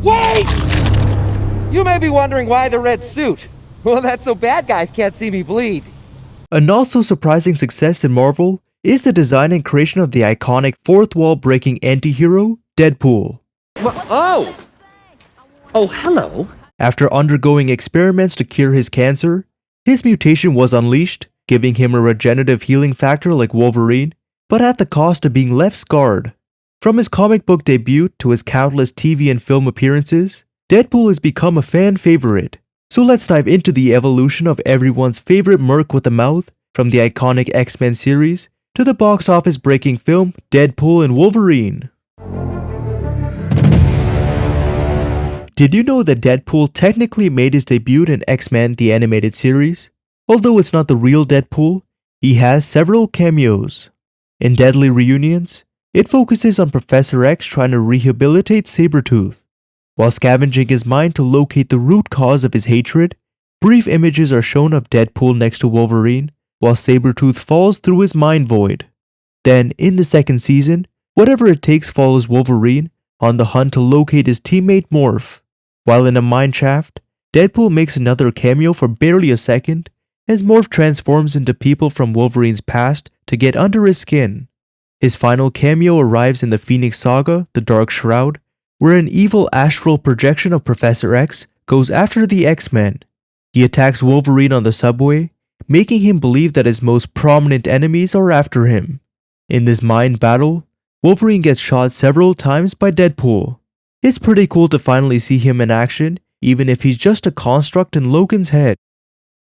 Wait! You may be wondering why the red suit. Well, that's so bad guys can't see me bleed. A not-so-surprising success in Marvel is the design and creation of the iconic fourth-wall-breaking anti-hero, Deadpool. Oh, hello. After undergoing experiments to cure his cancer, his mutation was unleashed, giving him a regenerative healing factor like Wolverine, but at the cost of being left scarred. From his comic book debut to his countless TV and film appearances, Deadpool has become a fan favorite. So let's dive into the evolution of everyone's favorite merc with a mouth, from the iconic X-Men series to the box office breaking film Deadpool and Wolverine. Did you know that Deadpool technically made his debut in X-Men the Animated Series? Although it's not the real Deadpool, he has several cameos. In Deadly Reunions, it focuses on Professor X trying to rehabilitate Sabretooth. While scavenging his mind to locate the root cause of his hatred, brief images are shown of Deadpool next to Wolverine, while Sabretooth falls through his mind void. Then, in the second season, Whatever It Takes follows Wolverine on the hunt to locate his teammate Morph. While in a mine shaft, Deadpool makes another cameo for barely a second as Morph transforms into people from Wolverine's past to get under his skin. His final cameo arrives in the Phoenix Saga, The Dark Shroud, where an evil astral projection of Professor X goes after the X-Men. He attacks Wolverine on the subway, making him believe that his most prominent enemies are after him. In this mind battle, Wolverine gets shot several times by Deadpool. It's pretty cool to finally see him in action, even if he's just a construct in Logan's head.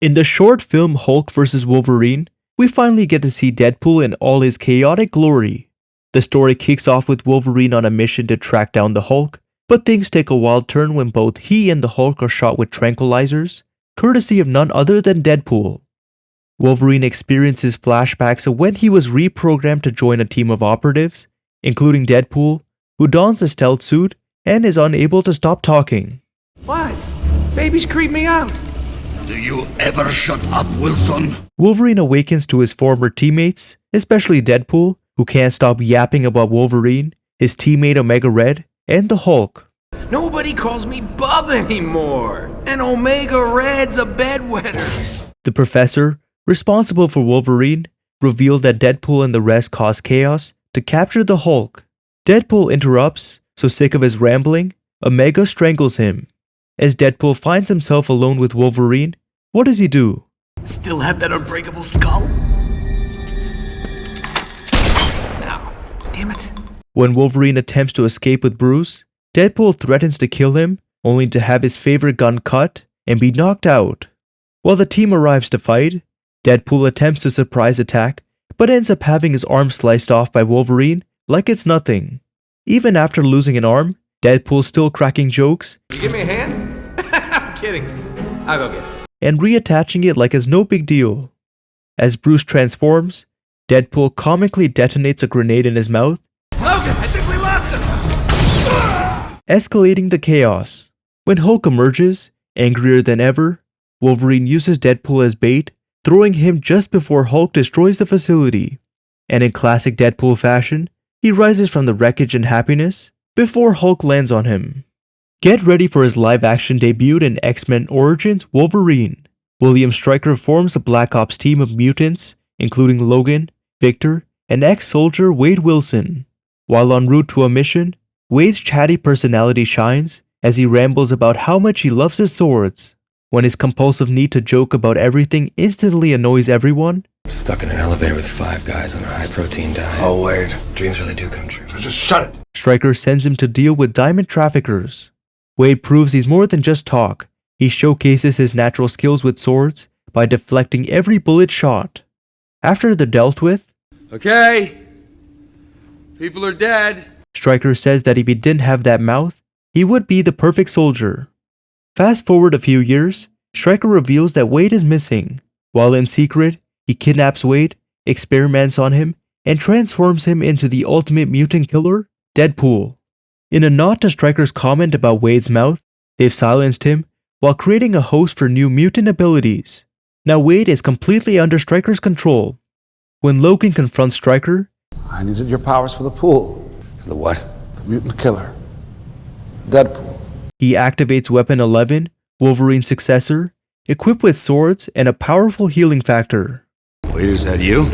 In the short film Hulk vs. Wolverine, we finally get to see Deadpool in all his chaotic glory. The story kicks off with Wolverine on a mission to track down the Hulk, but things take a wild turn when both he and the Hulk are shot with tranquilizers, courtesy of none other than Deadpool. Wolverine experiences flashbacks of when he was reprogrammed to join a team of operatives, including Deadpool, who dons a stealth suit and is unable to stop talking. What? Babies creep me out. Do you ever shut up, Wilson? Wolverine awakens to his former teammates, especially Deadpool, who can't stop yapping about Wolverine, his teammate Omega Red, and the Hulk. Nobody calls me Bub anymore. And Omega Red's a bedwetter. The Professor, responsible for Wolverine, revealed that Deadpool and the rest caused chaos to capture the Hulk. Deadpool interrupts, so sick of his rambling, Omega strangles him. As Deadpool finds himself alone with Wolverine, what does he do? Still have that unbreakable skull? Now, damn it. When Wolverine attempts to escape with Bruce, Deadpool threatens to kill him, only to have his favorite gun cut and be knocked out. While the team arrives to fight, Deadpool attempts a surprise attack, but ends up having his arm sliced off by Wolverine like it's nothing. Even after losing an arm, Deadpool's still cracking jokes. You give me a hand? I'm kidding. I'll go get it. And reattaching it like it's no big deal. As Bruce transforms, Deadpool comically detonates a grenade in his mouth, Logan, I think we lost him! escalating the chaos. When Hulk emerges, angrier than ever, Wolverine uses Deadpool as bait, throwing him just before Hulk destroys the facility. And in classic Deadpool fashion, he rises from the wreckage in happiness before Hulk lands on him. Get ready for his live-action debut in X-Men Origins Wolverine. William Stryker forms a Black Ops team of mutants, including Logan, Victor, and ex-soldier Wade Wilson. While en route to a mission, Wade's chatty personality shines as he rambles about how much he loves his swords. When his compulsive need to joke about everything instantly annoys everyone, Stuck in an elevator with 5 guys on a high-protein diet. Oh, Wade. Dreams really do come true. Just shut it. Stryker sends him to deal with diamond traffickers. Wade proves he's more than just talk. He showcases his natural skills with swords by deflecting every bullet shot. After they're dealt with, Okay. People are dead. Stryker says that if he didn't have that mouth, he would be the perfect soldier. Fast forward a few years, Stryker reveals that Wade is missing. While in secret, he kidnaps Wade, experiments on him, and transforms him into the ultimate mutant killer, Deadpool. In a nod to Stryker's comment about Wade's mouth, they've silenced him while creating a host for new mutant abilities. Now Wade is completely under Stryker's control. When Logan confronts Stryker, I needed your powers for the pool. The what? The mutant killer. Deadpool. He activates Weapon 11, Wolverine's successor, equipped with swords and a powerful healing factor. Wait, is that you?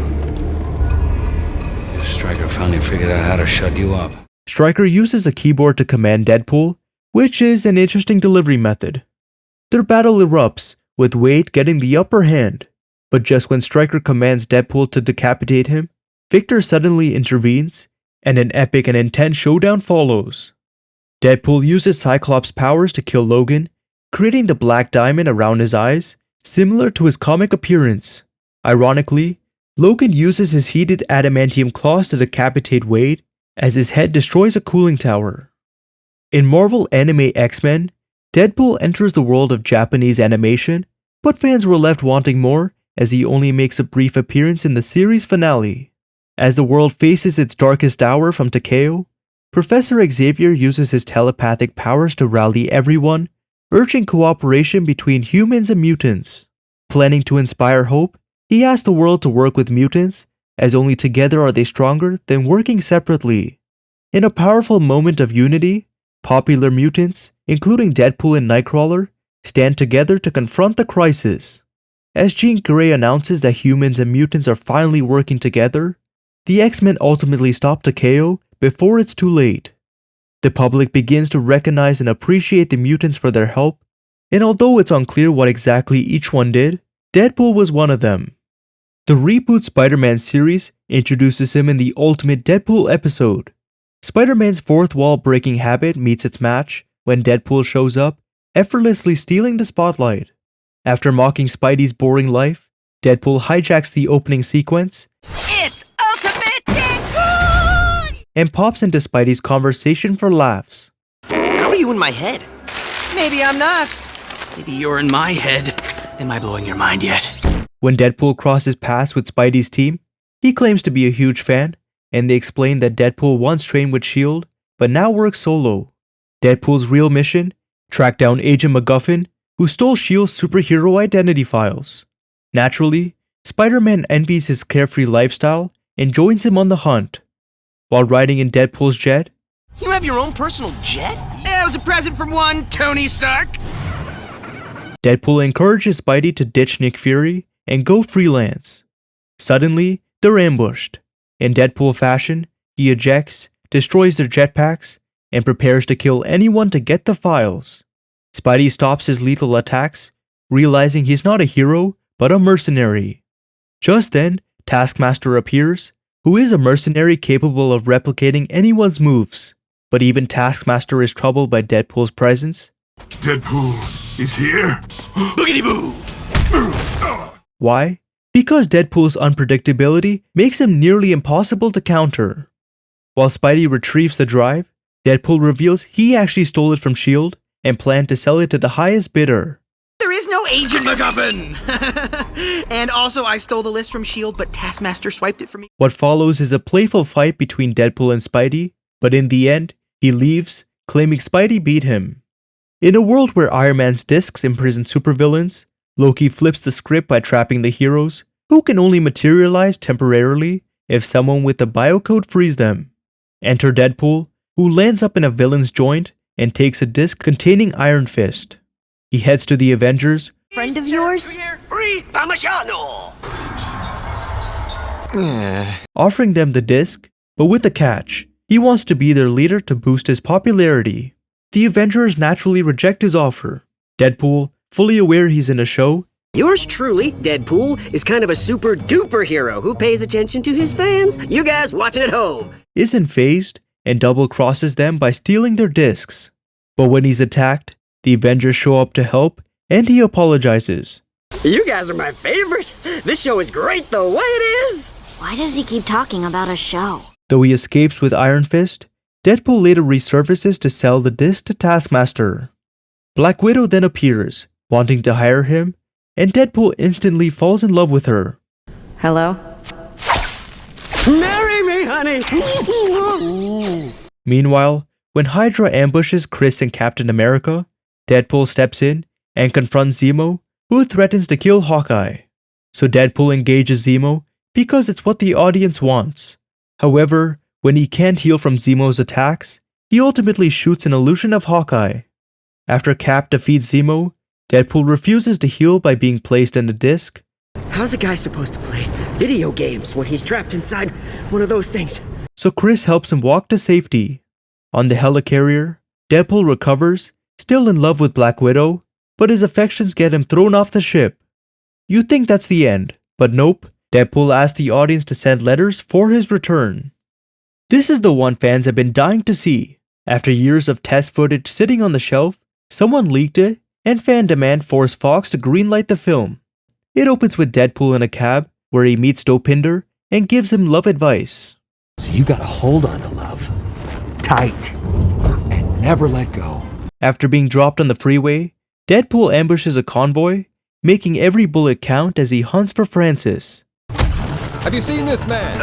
Stryker finally figured out how to shut you up. Stryker uses a keyboard to command Deadpool, which is an interesting delivery method. Their battle erupts, with Wade getting the upper hand, but just when Stryker commands Deadpool to decapitate him, Victor suddenly intervenes, and an epic and intense showdown follows. Deadpool uses Cyclops' powers to kill Logan, creating the black diamond around his eyes, similar to his comic appearance. Ironically, Logan uses his heated adamantium claws to decapitate Wade, as his head destroys a cooling tower. In Marvel Anime X-Men, Deadpool enters the world of Japanese animation, but fans were left wanting more as he only makes a brief appearance in the series finale. As the world faces its darkest hour from Takeo, Professor Xavier uses his telepathic powers to rally everyone, urging cooperation between humans and mutants. Planning to inspire hope, he asks the world to work with mutants, as only together are they stronger than working separately. In a powerful moment of unity, popular mutants, including Deadpool and Nightcrawler, stand together to confront the crisis. As Jean Grey announces that humans and mutants are finally working together, the X-Men ultimately stop Takeo before it's too late. The public begins to recognize and appreciate the mutants for their help, and although it's unclear what exactly each one did, Deadpool was one of them. The reboot Spider-Man series introduces him in the ultimate Deadpool episode. Spider-Man's fourth wall breaking habit meets its match when Deadpool shows up, effortlessly stealing the spotlight. After mocking Spidey's boring life, Deadpool hijacks the opening sequence It's Ultimate Deadpool! And pops into Spidey's conversation for laughs. How are you in my head? Maybe I'm not. Maybe you're in my head. Am I blowing your mind yet? When Deadpool crosses paths with Spidey's team, he claims to be a huge fan, and they explain that Deadpool once trained with S.H.I.E.L.D., but now works solo. Deadpool's real mission? Track down Agent MacGuffin, who stole S.H.I.E.L.D's superhero identity files. Naturally, Spider-Man envies his carefree lifestyle and joins him on the hunt. While riding in Deadpool's jet, You have your own personal jet? It was a present from one Tony Stark. Deadpool encourages Spidey to ditch Nick Fury and go freelance. Suddenly, they're ambushed. In Deadpool fashion, he ejects, destroys their jetpacks, and prepares to kill anyone to get the files. Spidey stops his lethal attacks, realizing he's not a hero, but a mercenary. Just then, Taskmaster appears, who is a mercenary capable of replicating anyone's moves. But even Taskmaster is troubled by Deadpool's presence. Deadpool is here? Boogity boo! Why? Because Deadpool's unpredictability makes him nearly impossible to counter. While Spidey retrieves the drive, Deadpool reveals he actually stole it from S.H.I.E.L.D. and planned to sell it to the highest bidder. There is no Agent MacGuffin! And also, I stole the list from S.H.I.E.L.D., but Taskmaster swiped it for me. What follows is a playful fight between Deadpool and Spidey, but in the end, he leaves, claiming Spidey beat him. In a world where Iron Man's discs imprison supervillains, Loki flips the script by trapping the heroes, who can only materialize temporarily if someone with the biocode frees them. Enter Deadpool, who lands up in a villain's joint and takes a disc containing Iron Fist. He heads to the Avengers, Friend of yours? Free Parmigiano! offering them the disc, but with a catch. He wants to be their leader to boost his popularity. The Avengers naturally reject his offer. Deadpool, fully aware he's in a show, Yours truly, Deadpool, is kind of a super duper hero who pays attention to his fans. You guys watching at home. isn't fazed and double crosses them by stealing their discs. But when he's attacked, the Avengers show up to help and he apologizes. You guys are my favorite. This show is great the way it is. Why does he keep talking about a show? Though he escapes with Iron Fist, Deadpool later resurfaces to sell the disc to Taskmaster. Black Widow then appears, wanting to hire him, and Deadpool instantly falls in love with her. Hello? Marry me, honey. Meanwhile, when Hydra ambushes Chris and Captain America, Deadpool steps in and confronts Zemo, who threatens to kill Hawkeye. So Deadpool engages Zemo because it's what the audience wants. However, when he can't heal from Zemo's attacks, he ultimately shoots an illusion of Hawkeye. After Cap defeats Zemo, Deadpool refuses to heal by being placed in a disc. How's a guy supposed to play video games when he's trapped inside one of those things? So Chris helps him walk to safety. On the helicarrier, Deadpool recovers, still in love with Black Widow, but his affections get him thrown off the ship. You'd think that's the end, but nope. Deadpool asks the audience to send letters for his return. This is the one fans have been dying to see. After years of test footage sitting on the shelf, someone leaked it, and fan demand forced Fox to greenlight the film. It opens with Deadpool in a cab, where he meets Dopinder and gives him love advice. So you gotta hold on to love. Tight. And never let go. After being dropped on the freeway, Deadpool ambushes a convoy, making every bullet count as he hunts for Francis. Have you seen this man?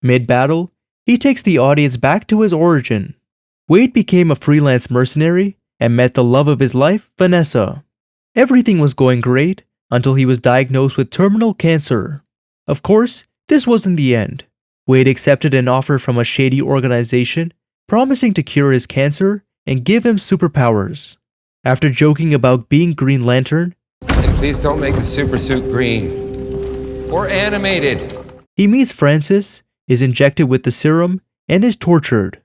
Mid-battle, he takes the audience back to his origin. Wade became a freelance mercenary and met the love of his life, Vanessa. Everything was going great until he was diagnosed with terminal cancer. Of course, this wasn't the end. Wade accepted an offer from a shady organization, promising to cure his cancer and give him superpowers. After joking about being Green Lantern, And please don't make the super suit green. Or animated. he meets Francis, is injected with the serum, and is tortured.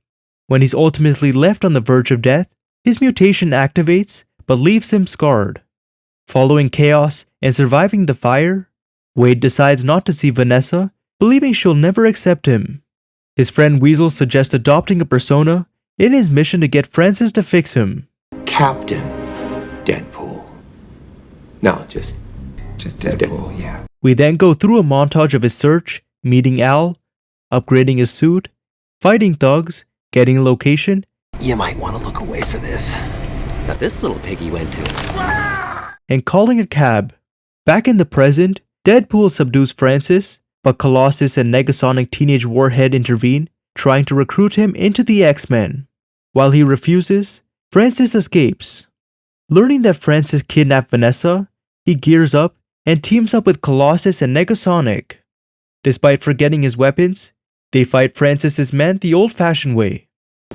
When he's ultimately left on the verge of death, his mutation activates but leaves him scarred. Following chaos and surviving the fire, Wade decides not to see Vanessa, believing she'll never accept him. His friend Weasel suggests adopting a persona in his mission to get Francis to fix him. Captain Deadpool. No, just Deadpool, yeah. We then go through a montage of his search, meeting Al, upgrading his suit, fighting thugs, getting a location, You might want to look away for this. Now this little piggy went to... and calling a cab. Back in the present, Deadpool subdues Francis, but Colossus and Negasonic Teenage Warhead intervene, trying to recruit him into the X-Men. While he refuses, Francis escapes. Learning that Francis kidnapped Vanessa, he gears up and teams up with Colossus and Negasonic. Despite forgetting his weapons, they fight Francis's men the old-fashioned way.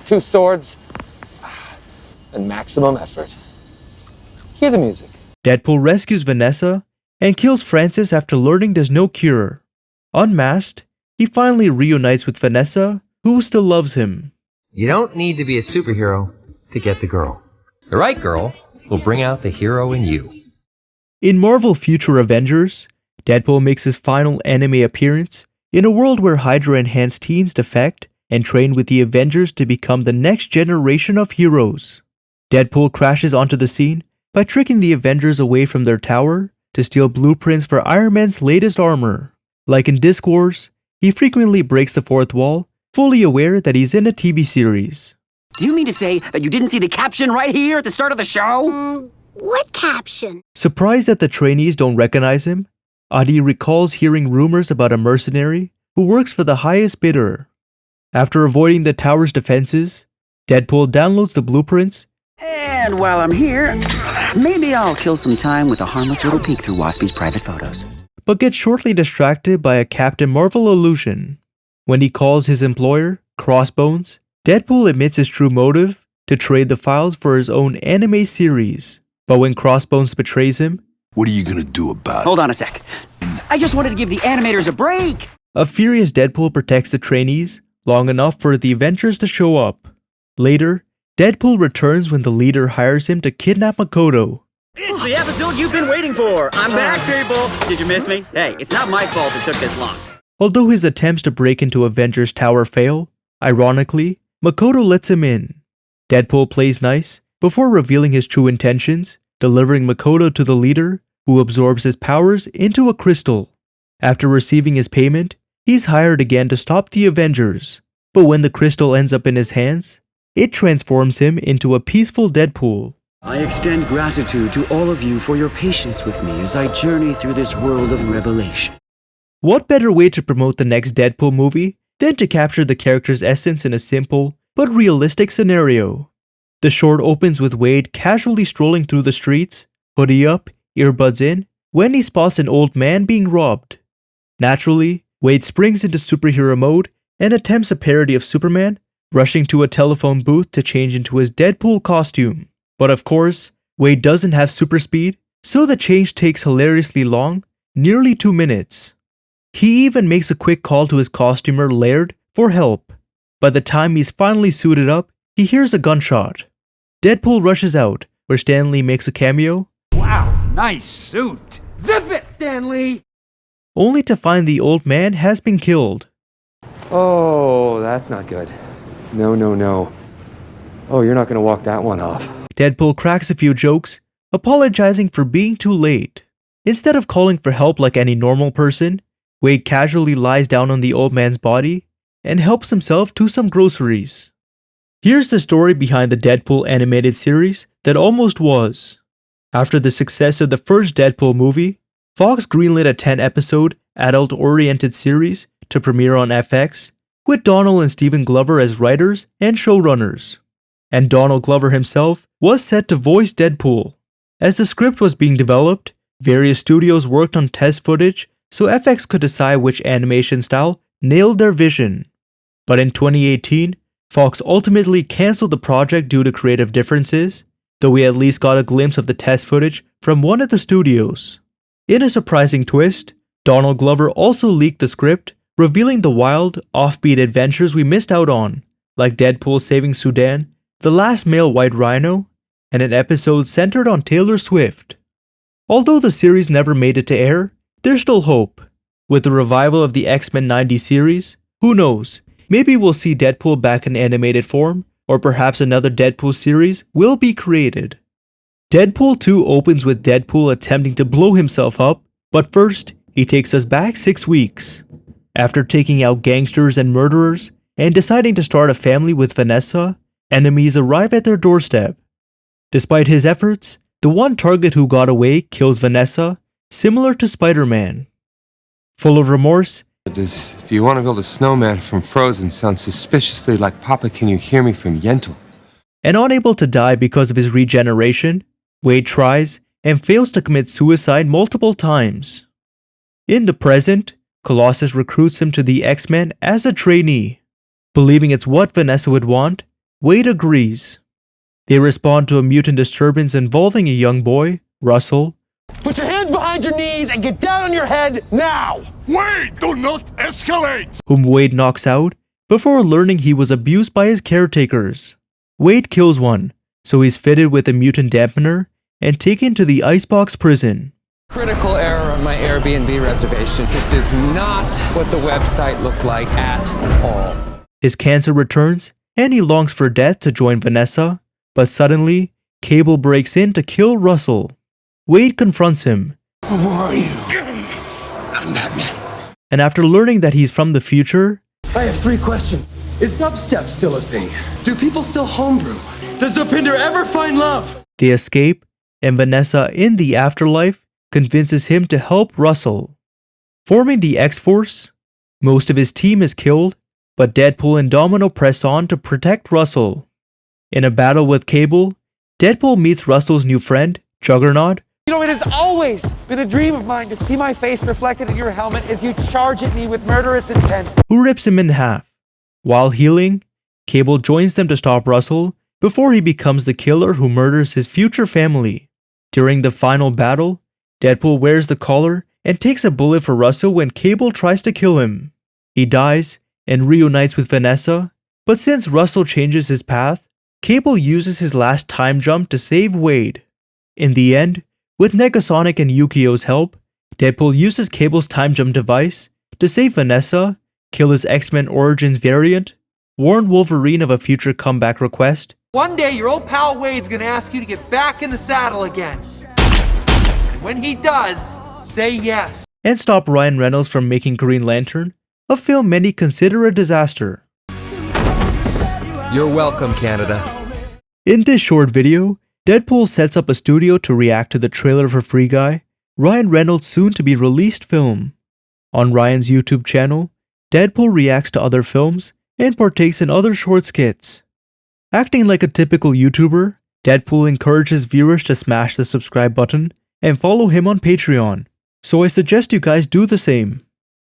2 swords and maximum effort. Hear the music. Deadpool rescues Vanessa and kills Francis after learning there's no cure. Unmasked, he finally reunites with Vanessa, who still loves him. You don't need to be a superhero to get the girl. The right girl will bring out the hero in you. In Marvel Future Avengers, Deadpool makes his final anime appearance in a world where Hydra-enhanced teens defect and train with the Avengers to become the next generation of heroes. Deadpool crashes onto the scene by tricking the Avengers away from their tower to steal blueprints for Iron Man's latest armor. Like in Disc Wars, he frequently breaks the fourth wall, fully aware that he's in a TV series. Do you mean to say that you didn't see the caption right here at the start of the show? What caption? Surprised that the trainees don't recognize him, Adi recalls hearing rumors about a mercenary who works for the highest bidder. After avoiding the tower's defenses, Deadpool downloads the blueprints, And while I'm here, maybe I'll kill some time with a harmless little peek through Waspy's private photos. but gets shortly distracted by a Captain Marvel illusion. When he calls his employer, Crossbones, Deadpool admits his true motive to trade the files for his own anime series. But when Crossbones betrays him, What are you gonna do about it? Hold on a sec. I just wanted to give the animators a break. a furious Deadpool protects the trainees long enough for the Avengers to show up. Later, Deadpool returns when the leader hires him to kidnap Makoto. It's the episode you've been waiting for. I'm back, people. Did you miss me? Hey, it's not my fault it took this long. Although his attempts to break into Avengers Tower fail, ironically, Makoto lets him in. Deadpool plays nice before revealing his true intentions, delivering Makoto to the leader, who absorbs his powers into a crystal. After receiving his payment, he's hired again to stop the Avengers. But when the crystal ends up in his hands, it transforms him into a peaceful Deadpool. I extend gratitude to all of you for your patience with me as I journey through this world of revelation. What better way to promote the next Deadpool movie than to capture the character's essence in a simple but realistic scenario? The short opens with Wade casually strolling through the streets, hoodie up, earbuds in, when he spots an old man being robbed. Naturally, Wade springs into superhero mode and attempts a parody of Superman rushing to a telephone booth to change into his Deadpool costume. But of course, Wade doesn't have super speed, so the change takes hilariously long, nearly 2 minutes. He even makes a quick call to his costumer Laird for help. By the time he's finally suited up, he hears a gunshot. Deadpool rushes out, where Stan Lee makes a cameo. Wow, nice suit. Zip it, Stan Lee! Only to find the old man has been killed. Oh, that's not good. No, no, no. Oh, you're not gonna walk that one off. Deadpool cracks a few jokes, apologizing for being too late. Instead of calling for help like any normal person, Wade casually lies down on the old man's body and helps himself to some groceries. Here's the story behind the Deadpool animated series that almost was. After the success of the first Deadpool movie, Fox greenlit a 10-episode, adult-oriented series to premiere on FX, with Donald and Stephen Glover as writers and showrunners. And Donald Glover himself was set to voice Deadpool. As the script was being developed, various studios worked on test footage so FX could decide which animation style nailed their vision. But in 2018, Fox ultimately cancelled the project due to creative differences, though we at least got a glimpse of the test footage from one of the studios. In a surprising twist, Donald Glover also leaked the script, revealing the wild, offbeat adventures we missed out on, like Deadpool saving Sudan, the last male white rhino, and an episode centered on Taylor Swift. Although the series never made it to air, there's still hope. With the revival of the X-Men 90 series, who knows, maybe we'll see Deadpool back in animated form, or perhaps another Deadpool series will be created. Deadpool 2 opens with Deadpool attempting to blow himself up, but first, he takes us back 6 weeks. After taking out gangsters and murderers, and deciding to start a family with Vanessa, enemies arrive at their doorstep. Despite his efforts, the one target who got away kills Vanessa, similar to Spider-Man. Full of remorse, Do you want to build a snowman from Frozen sounds suspiciously like Papa Can You Hear Me from Yentl. And unable to die because of his regeneration, Wade tries and fails to commit suicide multiple times. In the present, Colossus recruits him to the X-Men as a trainee. Believing it's what Vanessa would want, Wade agrees. They respond to a mutant disturbance involving a young boy, Russell. Put your hands behind your knees and get down on your head now! Wait! Do not escalate! Whom Wade knocks out before learning he was abused by his caretakers. Wade kills one, so he's fitted with a mutant dampener and taken to the Icebox prison. Critical error on my Airbnb reservation. This is not what the website looked like at all. His cancer returns and he longs for death to join Vanessa, but suddenly, Cable breaks in to kill Russell. Wade confronts him. Who are you? I'm Batman. And after learning that he's from the future, I have 3 questions. Is dubstep still a thing? Do people still homebrew? Does Dopinder ever find love? they escape, and Vanessa in the afterlife convinces him to help Russell. Forming the X-Force, most of his team is killed, but Deadpool and Domino press on to protect Russell. In a battle with Cable, Deadpool meets Russell's new friend, Juggernaut. You know, it has always been a dream of mine to see my face reflected in your helmet as you charge at me with murderous intent. Who rips him in half. While healing, Cable joins them to stop Russell before he becomes the killer who murders his future family. During the final battle, Deadpool wears the collar and takes a bullet for Russell when Cable tries to kill him. He dies and reunites with Vanessa, but since Russell changes his path, Cable uses his last time jump to save Wade. In the end, with Negasonic and Yukio's help, Deadpool uses Cable's time jump device to save Vanessa, kill his X-Men Origins variant, warn Wolverine of a future comeback request. One day your old pal Wade's gonna ask you to get back in the saddle again. And when he does, say yes. And stop Ryan Reynolds from making Green Lantern, a film many consider a disaster. You're welcome, Canada. In this short video, Deadpool sets up a studio to react to the trailer for Free Guy, Ryan Reynolds' soon-to-be-released film. On Ryan's YouTube channel, Deadpool reacts to other films and partakes in other short skits. Acting like a typical YouTuber, Deadpool encourages viewers to smash the subscribe button and follow him on Patreon, so I suggest you guys do the same.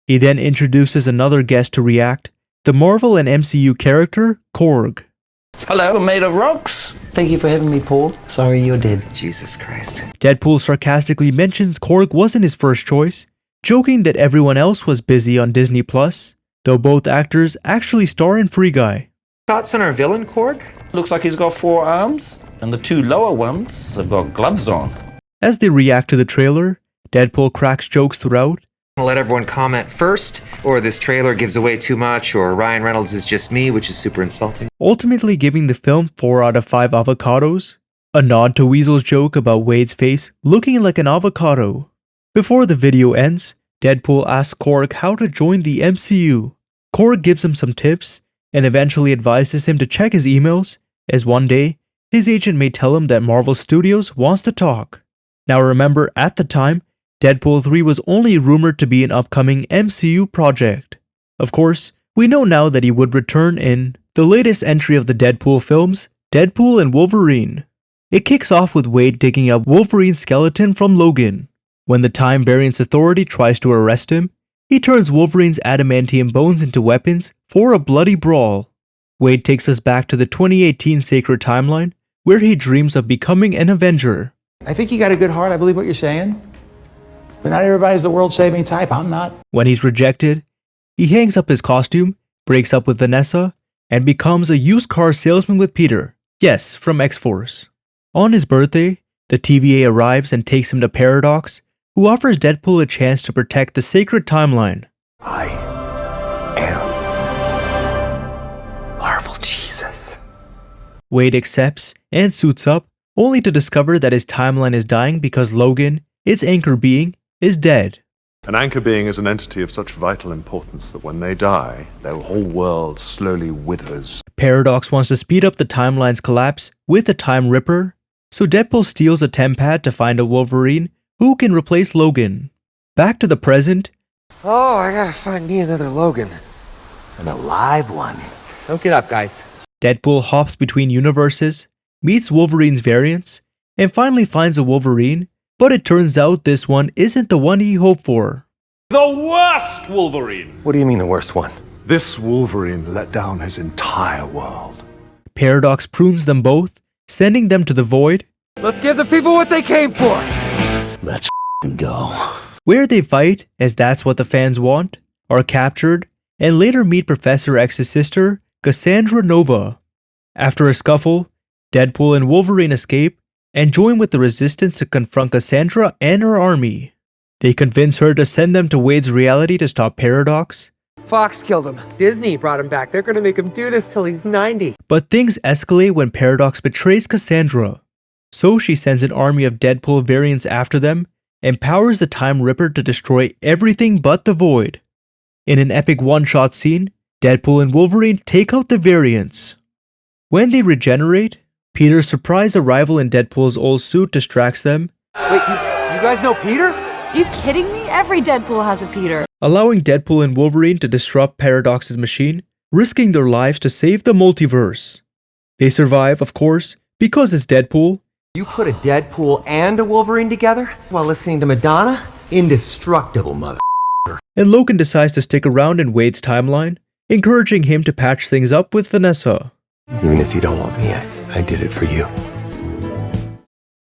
He then introduces another guest to react, the Marvel and MCU character Korg. Hello, I'm made of rocks. Thank you for having me, Paul. Sorry you're dead. Jesus Christ. Deadpool sarcastically mentions Korg wasn't his first choice, joking that everyone else was busy on Disney+, though both actors actually star in Free Guy. Thoughts on our villain, Korg? Looks like he's got 4 arms, and the 2 lower ones have got gloves on. As they react to the trailer, Deadpool cracks jokes throughout. I'll let everyone comment first, or this trailer gives away too much, or Ryan Reynolds is just me, which is super insulting. Ultimately giving the film 4 out of 5 avocados, a nod to Weasel's joke about Wade's face looking like an avocado. Before the video ends, Deadpool asks Korg how to join the MCU. Korg gives him some tips, and eventually advises him to check his emails, as one day, his agent may tell him that Marvel Studios wants to talk. Now remember, at the time, Deadpool 3 was only rumored to be an upcoming MCU project. Of course, we know now that he would return in the latest entry of the Deadpool films, Deadpool and Wolverine. It kicks off with Wade digging up Wolverine's skeleton from Logan. When the Time Variance Authority tries to arrest him, he turns Wolverine's adamantium bones into weapons for a bloody brawl. Wade takes us back to the 2018 Sacred Timeline, where he dreams of becoming an Avenger. I think you got a good heart, I believe what you're saying. But not everybody's the world-saving type, I'm not. When he's rejected, he hangs up his costume, breaks up with Vanessa, and becomes a used car salesman with Peter. Yes, from X-Force. On his birthday, the TVA arrives and takes him to Paradox, who offers Deadpool a chance to protect the Sacred Timeline. I am Marvel Jesus. Wade accepts and suits up, only to discover that his timeline is dying because Logan, its anchor being, is dead. An anchor being is an entity of such vital importance that when they die, their whole world slowly withers. Paradox wants to speed up the timeline's collapse with a Time Ripper, so Deadpool steals a TemPad to find a Wolverine who can replace Logan. Back to the present. Oh, I gotta find me another Logan. An alive one. Don't get up, guys. Deadpool hops between universes, meets Wolverine's variants, and finally finds a Wolverine, but it turns out this one isn't the one he hoped for. The worst Wolverine! What do you mean the worst one? This Wolverine let down his entire world. Paradox prunes them both, sending them to the void. Let's give the people what they came for! Let's go. Where they fight, as that's what the fans want, are captured, and later meet Professor X's sister, Cassandra Nova. After a scuffle, Deadpool and Wolverine escape, and join with the Resistance to confront Cassandra and her army. They convince her to send them to Wade's reality to stop Paradox. Fox killed him. Disney brought him back. They're gonna make him do this till he's 90. But things escalate when Paradox betrays Cassandra. So she sends an army of Deadpool variants after them, and powers the Time Ripper to destroy everything but the Void. In an epic one-shot scene, Deadpool and Wolverine take out the variants. When they regenerate, Peter's surprise arrival in Deadpool's old suit distracts them. Wait, you guys know Peter? Are you kidding me? Every Deadpool has a Peter. Allowing Deadpool and Wolverine to disrupt Paradox's machine, risking their lives to save the multiverse. They survive, of course, because it's Deadpool. You put a Deadpool and a Wolverine together while listening to Madonna? Indestructible, mother. And Logan decides to stick around in Wade's timeline, encouraging him to patch things up with Vanessa. Even if you don't want me, I did it for you.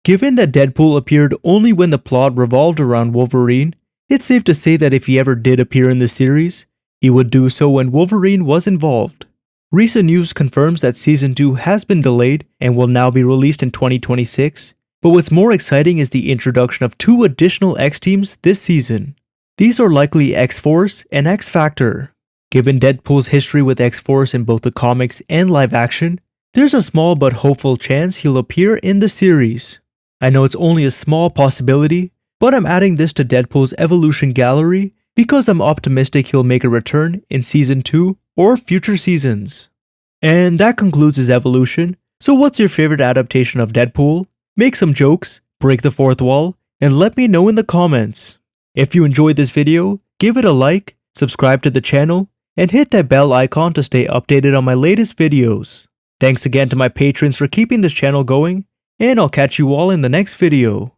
Given that Deadpool appeared only when the plot revolved around Wolverine, it's safe to say that if he ever did appear in the series, he would do so when Wolverine was involved. Recent news confirms that Season 2 has been delayed and will now be released in 2026, but what's more exciting is the introduction of 2 additional X-teams this season. These are likely X-Force and X-Factor. Given Deadpool's history with X-Force in both the comics and live action, there's a small but hopeful chance he'll appear in the series. I know it's only a small possibility, but I'm adding this to Deadpool's Evolution gallery because I'm optimistic he'll make a return in Season 2 or future seasons. And that concludes his evolution. So what's your favorite adaptation of Deadpool? Make some jokes, break the fourth wall, and let me know in the comments. If you enjoyed this video, give it a like, subscribe to the channel, and hit that bell icon to stay updated on my latest videos. Thanks again to my patrons for keeping this channel going, and I'll catch you all in the next video.